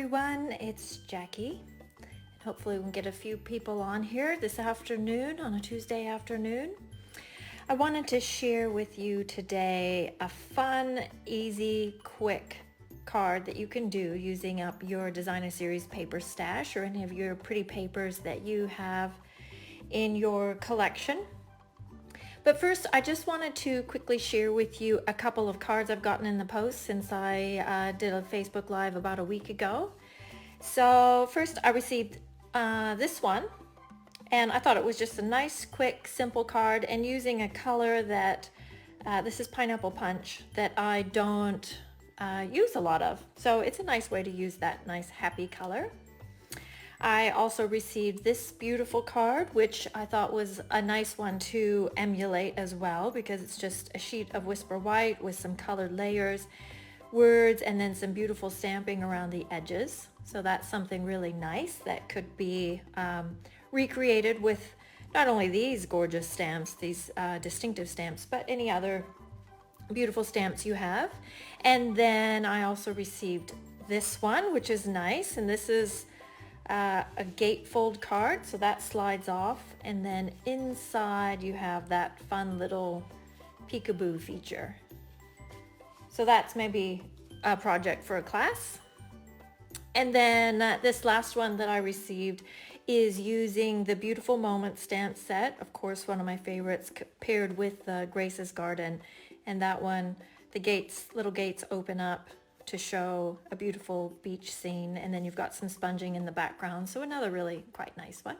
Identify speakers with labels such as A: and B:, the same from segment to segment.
A: everyone, it's Jackie. Hopefully we can get a few people on here this afternoon, on a Tuesday afternoon. I wanted to share with you today a fun, easy, quick card that you can do using up your designer series paper stash or any of your pretty papers that you have in your collection. But first, I just wanted to quickly share with you a couple of cards I've gotten in the post since I did a Facebook Live about a week ago. So first I received this one, and I thought it was just a nice, quick, simple card, and using a color that, this is Pineapple Punch, that I don't use a lot of. So it's a nice way to use that nice, happy color. I also received this beautiful card, which I thought was a nice one to emulate as well, because it's just a sheet of Whisper White with some colored layers, words, and then some beautiful stamping around the edges. So that's something really nice that could be recreated with not only these gorgeous stamps, these distinctive stamps, but any other beautiful stamps you have. And then I also received this one, which is nice, and this is a Gatefold card, so that slides off, and then inside you have that fun little peekaboo feature. So that's maybe a project for a class. And then this last one that I received is using the Beautiful Moments stamp set, of course one of my favorites, paired with Grace's Garden, and that one, the little gates open up to show a beautiful beach scene, and then you've got some sponging in the background, so another really quite nice one.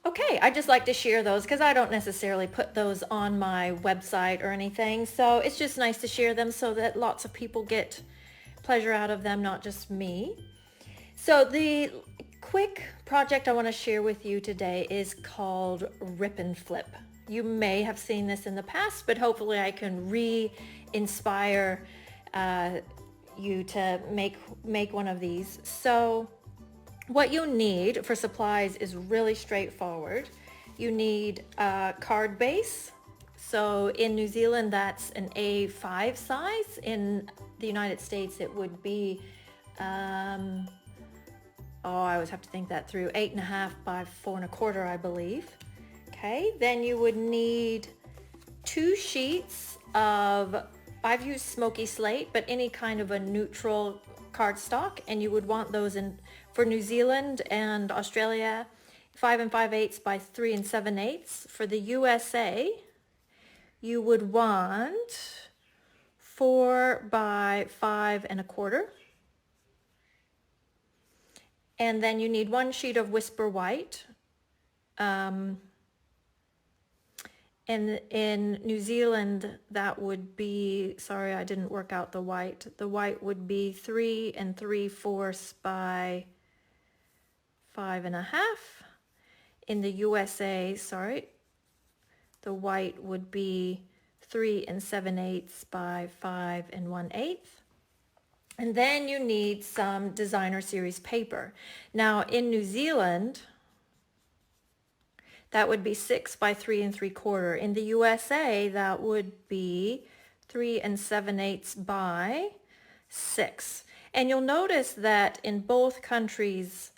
A: Okay, I just like to share those because I don't necessarily put those on my website or anything, so it's just nice to share them so that lots of people get pleasure out of them, not just me. So the quick project I want to share with you today is called Rip and Flip. You may have seen this in the past, but hopefully I can re-inspire you to make one of these. So what you need for supplies is really straightforward. You need a card base. So in New Zealand, that's an A5 size. In the United States, it would be, I always have to think that through, 8.5 by 4.25, I believe. Okay, then you would need 2 sheets of, I've used smoky slate, but any kind of a neutral cardstock, and you would want those in, for New Zealand and Australia, 5 5/8 by 3 7/8. For the USA, you would want 4 by 5 1/4. And then you need 1 sheet of Whisper White. And in New Zealand, that would be, sorry, I didn't work out the white. The white would be 3 3/4 by 5 1/2. In the USA, sorry, the white would be 3 7/8 by 5 1/8. And then you need some designer series paper. Now in New Zealand, that would be 6 by 3 3/4. In the USA, that would be 3 7/8 by 6. And you'll notice that in both countries,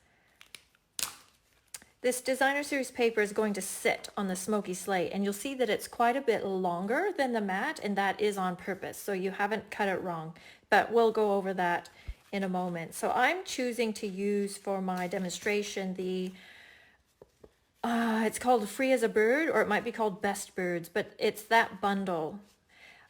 A: this designer series paper is going to sit on the smoky slate, and you'll see that it's quite a bit longer than the mat, and that is on purpose, so you haven't cut it wrong, but we'll go over that in a moment. So I'm choosing to use for my demonstration the it's called Free as a Bird, or it might be called Best Birds, but it's that bundle.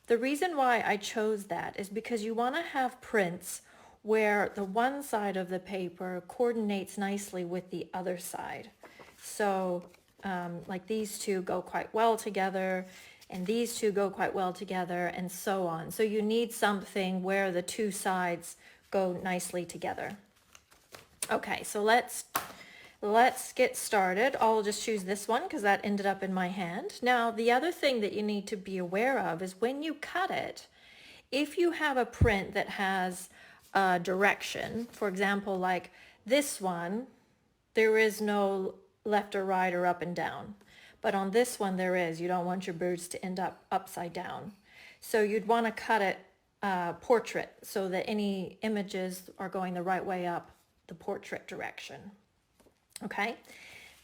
A: The reason why I chose that is because you want to have prints where the one side of the paper coordinates nicely with the other side. So like these two go quite well together, and these two go quite well together, and so on. So you need something where the two sides go nicely together. Okay, so let's get started. I'll just choose this one because that ended up in my hand. Now, the other thing that you need to be aware of is when you cut it, if you have a print that has a direction, for example, like this one, there is no left or right or up and down. But on this one there is. You don't want your birds to end up upside down. So you'd want to cut it portrait so that any images are going the right way up the portrait direction. Okay,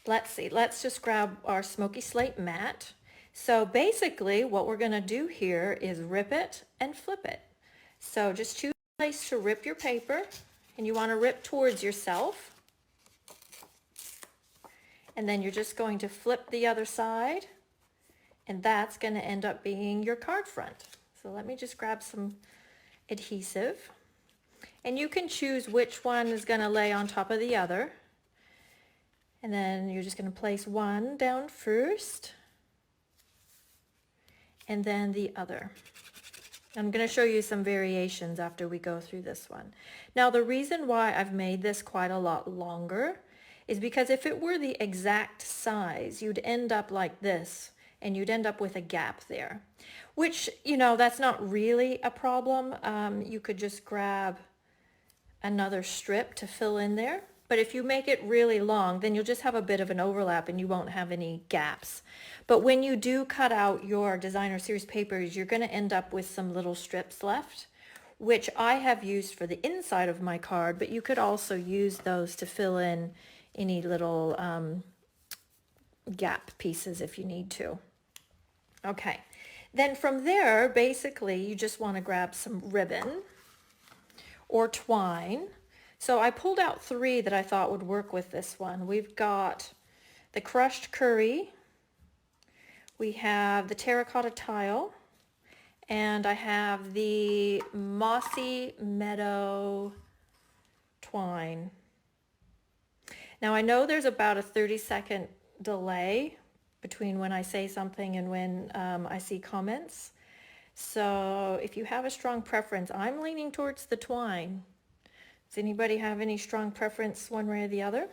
A: let's see. Let's just grab our smoky slate mat. So basically what we're going to do here is rip it and flip it. So just choose a place to rip your paper, and you want to rip towards yourself. And then you're just going to flip the other side, and that's going to end up being your card front. So let me just grab some adhesive, and you can choose which one is going to lay on top of the other. And then you're just going to place one down first, and then the other. I'm going to show you some variations after we go through this one. Now, the reason why I've made this quite a lot longer is because if it were the exact size, you'd end up like this, and you'd end up with a gap there, which, you know, that's not really a problem. You could just grab another strip to fill in there. But if you make it really long, then you'll just have a bit of an overlap and you won't have any gaps. But when you do cut out your designer series papers, you're going to end up with some little strips left, which I have used for the inside of my card, but you could also use those to fill in any little gap pieces if you need to. Okay, then from there, basically, you just want to grab some ribbon or twine. So I pulled out 3 that I thought would work with this one. We've got the crushed curry, we have the terracotta tile, and I have the mossy meadow twine. Now I know there's about a 30-second delay between when I say something and when I see comments. So if you have a strong preference, I'm leaning towards the twine. Does anybody have any strong preference one way or the other?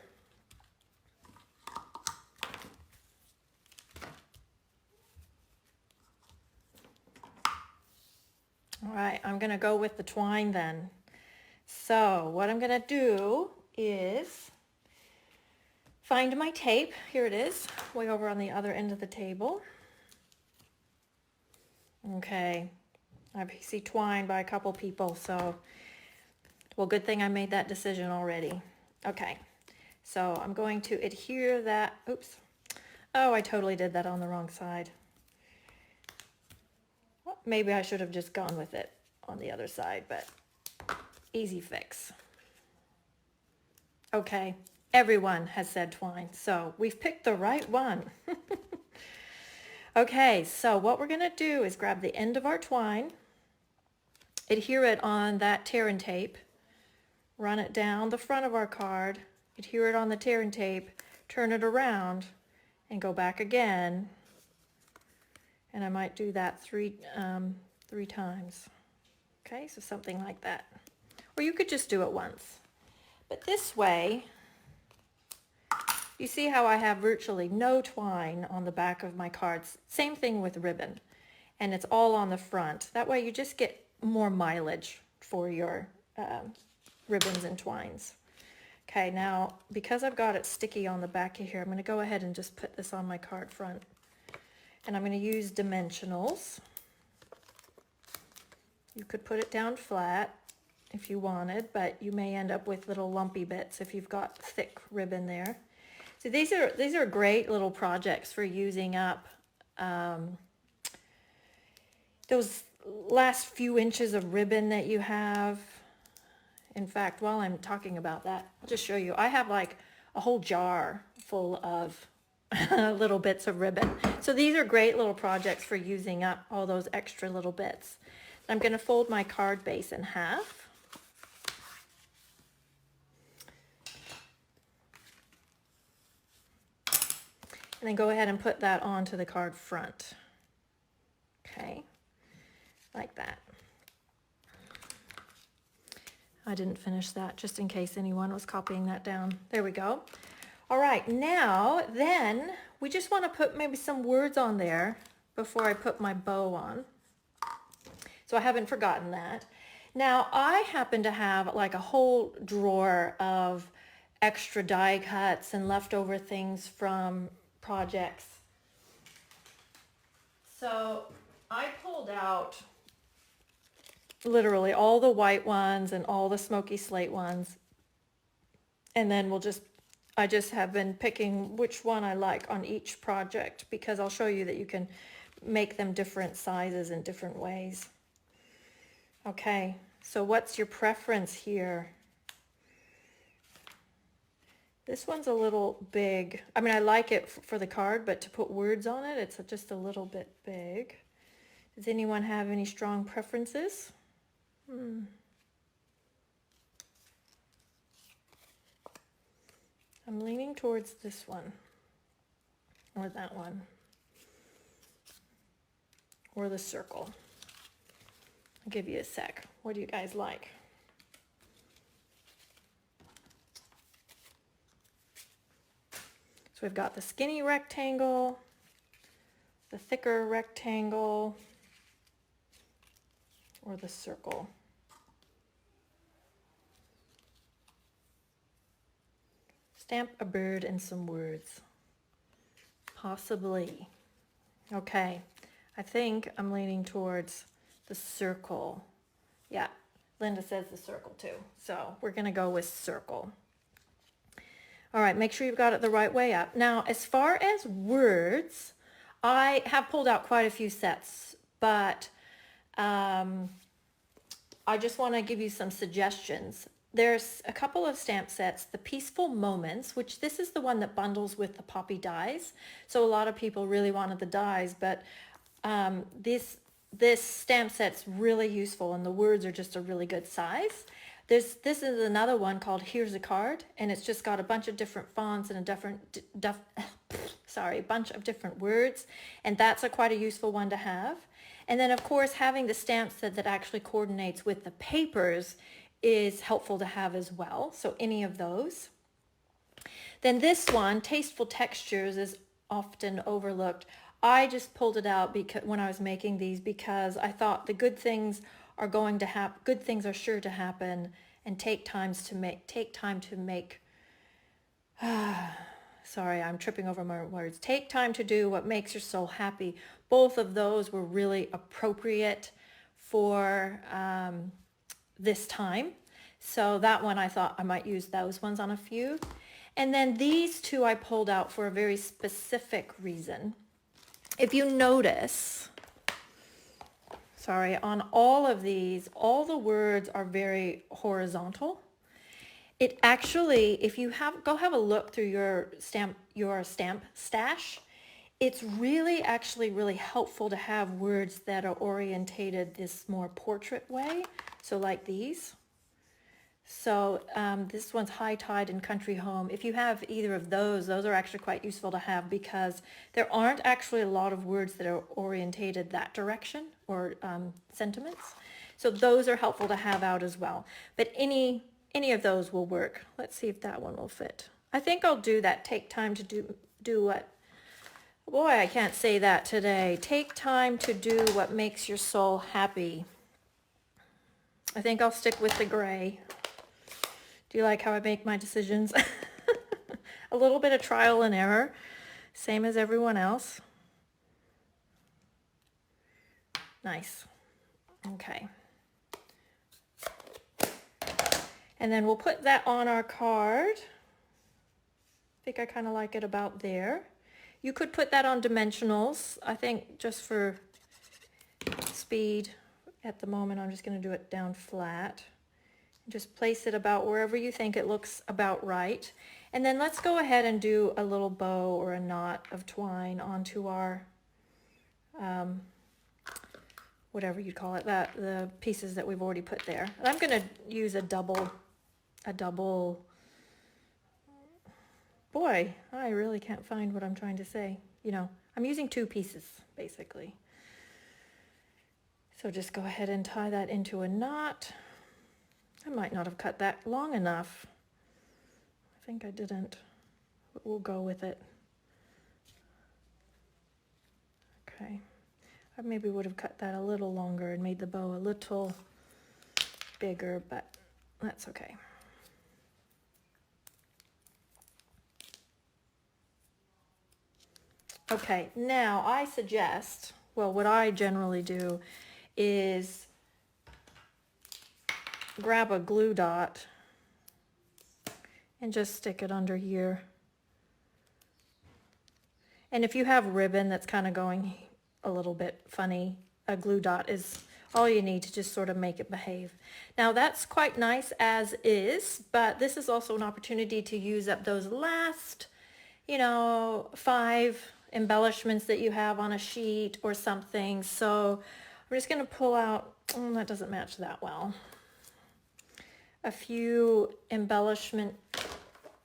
A: All right, I'm going to go with the twine then. So what I'm going to do is find my tape. Here it is, way over on the other end of the table. Okay, I see twine by a couple people, so, well, good thing I made that decision already. Okay, so I'm going to adhere that, oops. Oh, I totally did that on the wrong side. Well, maybe I should have just gone with it on the other side, but easy fix. Okay, everyone has said twine, so we've picked the right one. Okay, so what we're going to do is grab the end of our twine, adhere it on that tear and tape, run it down the front of our card, adhere it on the tear and tape, turn it around, and go back again. And I might do that three times. Okay, so something like that. Or you could just do it once. But this way, you see how I have virtually no twine on the back of my cards. Same thing with ribbon. And it's all on the front. That way you just get more mileage for your ribbons and twines. Okay, now because I've got it sticky on the back of here, I'm going to go ahead and just put this on my card front. And I'm going to use dimensionals. You could put it down flat if you wanted, but you may end up with little lumpy bits if you've got thick ribbon there. So these are great little projects for using up those last few inches of ribbon that you have. In fact, while I'm talking about that, I'll just show you. I have like a whole jar full of little bits of ribbon. So these are great little projects for using up all those extra little bits. I'm going to fold my card base in half. And then go ahead and put that onto the card front. Okay, like that. I didn't finish that just in case anyone was copying that down. There we go. All right, now then we just want to put maybe some words on there before I put my bow on. So I haven't forgotten that. Now I happen to have like a whole drawer of extra die cuts and leftover things from projects. So I pulled out literally all the white ones and all the smoky slate ones. And then I just have been picking which one I like on each project, because I'll show you that you can make them different sizes in different ways. Okay, so what's your preference here? This one's a little big. I mean, I like it for the card, but to put words on it, it's just a little bit big. Does anyone have any strong preferences? I'm leaning towards this one, or that one, or the circle. I'll give you a sec. What do you guys like? So we've got the skinny rectangle, the thicker rectangle, or the circle. Stamp a bird and some words. Possibly. Okay, I think I'm leaning towards the circle. Yeah, Linda says the circle too. So we're gonna go with circle. All right, make sure you've got it the right way up. Now, as far as words, I have pulled out quite a few sets, but I just want to give you some suggestions. There's a couple of stamp sets, the Peaceful Moments, which this is the one that bundles with the poppy dies. So a lot of people really wanted the dies, but this stamp set's really useful, and the words are just a really good size. This is another one called Here's a Card, and it's just got a bunch of different fonts and a bunch of different words, and that's quite a useful one to have. And then, of course, having the stamp set that actually coordinates with the papers is helpful to have as well. So any of those. Then this one, Tasteful Textures, is often overlooked. I just pulled it out because when I was making these, because I thought the good things are going to happen. Good things are sure to happen, and take time to make. Sorry, I'm tripping over my words. Take time to do what makes your soul happy. Both of those were really appropriate for this time. So that one, I thought I might use those ones on a few. And then these two I pulled out for a very specific reason. If you notice, sorry, on all of these, all the words are very horizontal. It actually, if you go have a look through your stamp stash, it's really actually really helpful to have words that are orientated this more portrait way. So like these. So this one's High Tide and Country Home. If you have either of those are actually quite useful to have, because there aren't actually a lot of words that are orientated that direction, or sentiments. So those are helpful to have out as well. But any of those will work. Let's see if that one will fit. I think I'll do that. Take time to do what? Boy, I can't say that today. Take time to do what makes your soul happy. I think I'll stick with the gray. Do you like how I make my decisions? A little bit of trial and error, same as everyone else. Nice. Okay. And then we'll put that on our card. I think I kind of like it about there. You could put that on dimensionals. I think just for speed at the moment, I'm just going to do it down flat. Just place it about wherever you think it looks about right. And then let's go ahead and do a little bow or a knot of twine onto our, whatever you call it, the pieces that we've already put there. And I'm going to use a double, boy, I really can't find what I'm trying to say. You know, I'm using two pieces, basically. So just go ahead and tie that into a knot. I might not have cut that long enough. I think I didn't, but we'll go with it. Okay, I maybe would have cut that a little longer and made the bow a little bigger, but that's okay. Okay, now I suggest, well, what I generally do is grab a glue dot and just stick it under here. And if you have ribbon that's kind of going a little bit funny, a glue dot is all you need to just sort of make it behave. Now that's quite nice as is, but this is also an opportunity to use up those last, 5 embellishments that you have on a sheet or something. So I'm just going to pull out, that doesn't match that well, a few embellishment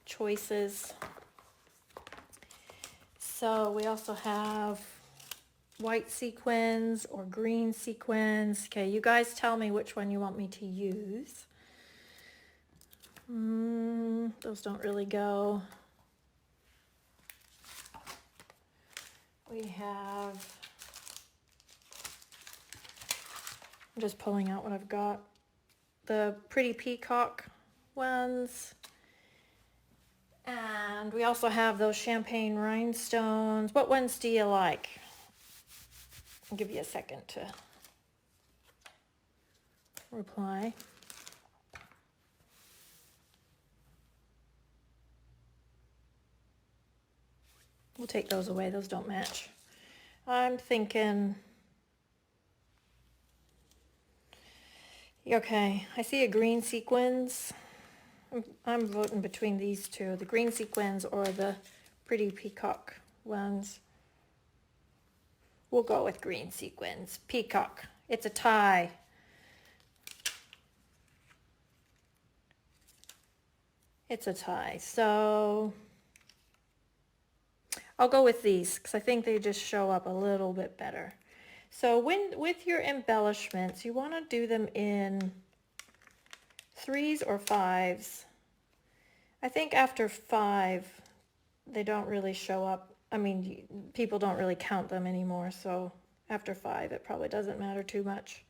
A: choices. So we also have white sequins or green sequins. Okay, you guys tell me which one you want me to use. Those don't really go. We have, I'm just pulling out what I've got. The pretty peacock ones. And we also have those champagne rhinestones. What ones do you like? I'll give you a second to reply. We'll take those away. Those don't match. I'm thinking, okay, I see a green sequins. I'm voting between these two, the green sequins or the pretty peacock ones. We'll go with green sequins. Peacock. It's a tie. It's a tie. So I'll go with these because I think they just show up a little bit better. So with your embellishments, you want to do them in 3s or 5s. I think after 5, they don't really show up. I mean, people don't really count them anymore, so after 5, it probably doesn't matter too much.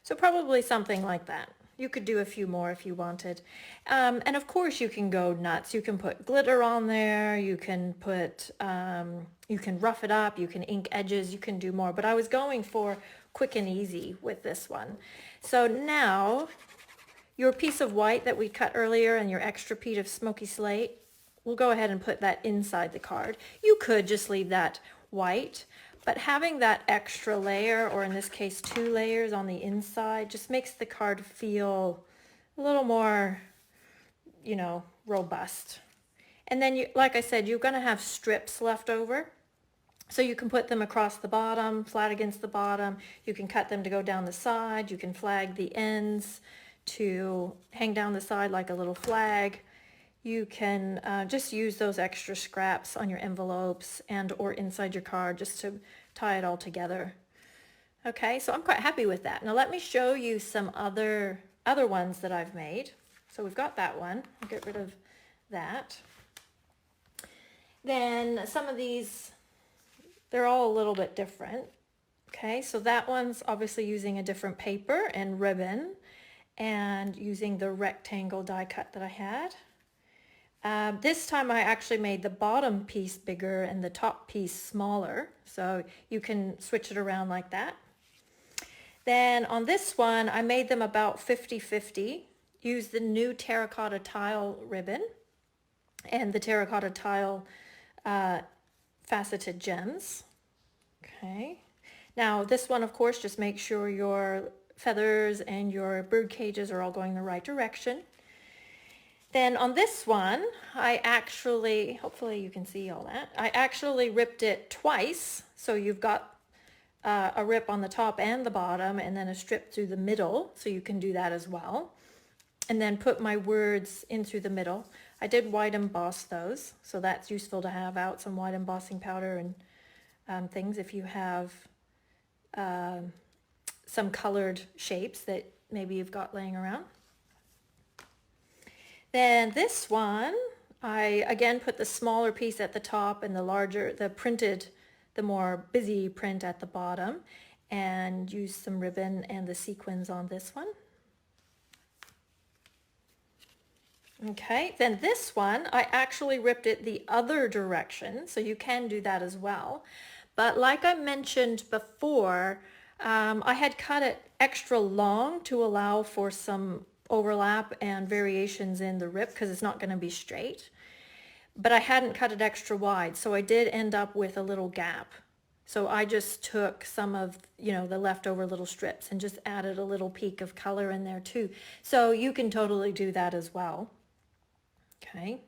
A: So probably something like that. You could do a few more if you wanted. And of course you can go nuts. You can put glitter on there. You can put, you can rough it up. You can ink edges. You can do more. But I was going for quick and easy with this one. So now your piece of white that we cut earlier and your extra piece of smoky slate, we'll go ahead and put that inside the card. You could just leave that white. But having that extra layer, or in this case 2 layers on the inside, just makes the card feel a little more, robust. And then, like I said, you're going to have strips left over. So you can put them across the bottom, flat against the bottom. You can cut them to go down the side. You can flag the ends to hang down the side like a little flag. You can just use those extra scraps on your envelopes and or inside your card just to tie it all together. Okay, so I'm quite happy with that. Now let me show you some other ones that I've made. So we've got that one. I'll get rid of that. Then some of these, they're all a little bit different. Okay, so that one's obviously using a different paper and ribbon and using the rectangle die cut that I had. This time I actually made the bottom piece bigger and the top piece smaller, so you can switch it around like that. Then on this one I made them about 50-50, used the new terracotta tile ribbon and the terracotta tile faceted gems. Okay, now this one of course just make sure your feathers and your bird cages are all going the right direction. Then on this one, I actually, hopefully you can see all that, I actually ripped it twice. So you've got a rip on the top and the bottom and then a strip through the middle. So you can do that as well. And then put my words in through the middle. I did white emboss those. So that's useful to have out some white embossing powder and things if you have some colored shapes that maybe you've got laying around. Then this one, I again put the smaller piece at the top and the larger, the more busy print at the bottom, and used some ribbon and the sequins on this one. Okay, then this one, I actually ripped it the other direction, so you can do that as well. But like I mentioned before, I had cut it extra long to allow for some overlap and variations in the rip because it's not going to be straight. But I hadn't cut it extra wide, so I did end up with a little gap. So I just took some of, the leftover little strips and just added a little peak of color in there too. So you can totally do that as well. Okay.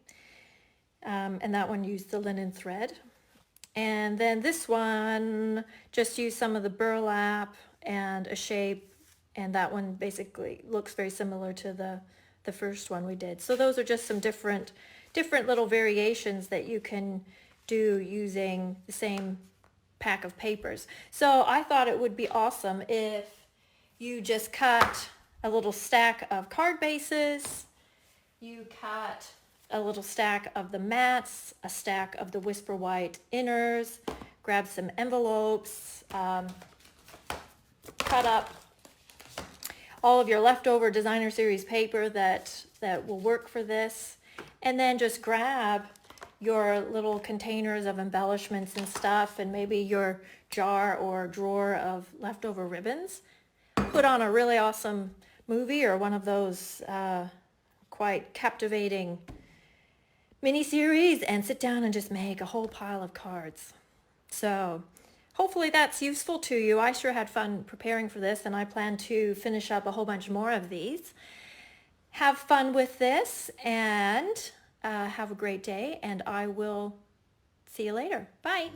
A: And that one used the linen thread. And then this one just used some of the burlap and a shape, and that one basically looks very similar to the first one we did. So those are just some different little variations that you can do using the same pack of papers. So I thought it would be awesome if you just cut a little stack of card bases, you cut a little stack of the mats, a stack of the Whisper White inners, grab some envelopes, cut up all of your leftover designer series paper that will work for this, and then just grab your little containers of embellishments and stuff, and maybe your jar or drawer of leftover ribbons. Put on a really awesome movie or one of those quite captivating mini-series and sit down and just make a whole pile of cards. So hopefully that's useful to you. I sure had fun preparing for this, and I plan to finish up a whole bunch more of these. Have fun with this, and have a great day, and I will see you later. Bye.